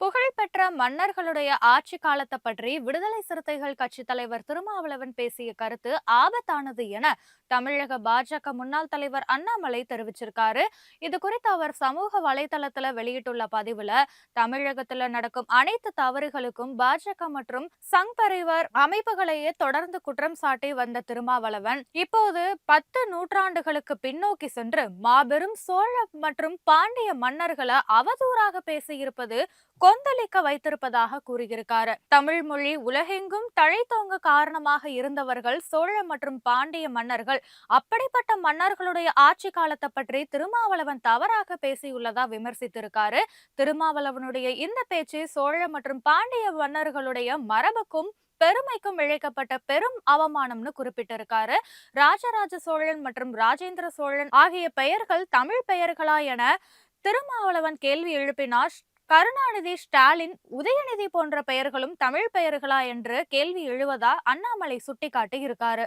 புகழ்பெற்ற மன்னர்களுடைய ஆட்சி காலத்தை பற்றி விடுதலை சிறுத்தைகள் கட்சி தலைவர் திருமாவளவன் பேசிய கருத்து ஆபத்தானது என தமிழக பாஜக முன்னாள் தலைவர் அண்ணாமலை தெரிவிச்சிருக்காரு. இது குறித்து அவர் சமூக வலைதளத்துல வெளியிட்டுள்ள பதிவுல, தமிழகத்துல நடக்கும் அனைத்து தவறுகளுக்கும் பாஜக மற்றும் சங் பரிவார் அமைப்புகளையே தொடர்ந்து குற்றம் சாட்டி வந்த திருமாவளவன் இப்போது 10 நூற்றாண்டுகளுக்கு பின்னோக்கி சென்று மாபெரும் சோழ மற்றும் பாண்டிய மன்னர்களை அவதூறாக பேசியிருப்பது கொந்தளிக்க வைத்திருப்பதாக கூறியிருக்காரு. தமிழ் மொழி உலகெங்கும் தழைத்தோங்க காரணமாக இருந்தவர்கள் சோழ மற்றும் பாண்டிய மன்னர்கள். அப்படிப்பட்ட மன்னர்களுடைய ஆட்சி காலத்தை பற்றி திருமாவளவன் தவறாக பேசியுள்ளதா விமர்சித்திருக்காரு. திருமாவளவனுடைய இந்த பேச்சு சோழ மற்றும் பாண்டிய மன்னர்களுடைய மரபுக்கும் பெருமைக்கும் இழைக்கப்பட்ட பெரும் அவமானம்னு குறிப்பிட்டிருக்காரு. ராஜராஜ சோழன் மற்றும் ராஜேந்திர சோழன் ஆகிய பெயர்கள் தமிழ் பெயர்களா என திருமாவளவன் கேள்வி எழுப்பினார். கருணாநிதி, ஸ்டாலின், உதயநிதி போன்ற பெயர்களும் தமிழ் பெயர்களா என்று கேள்வி எழுவதா அண்ணாமலை சுட்டிக்காட்டி இருக்காரு.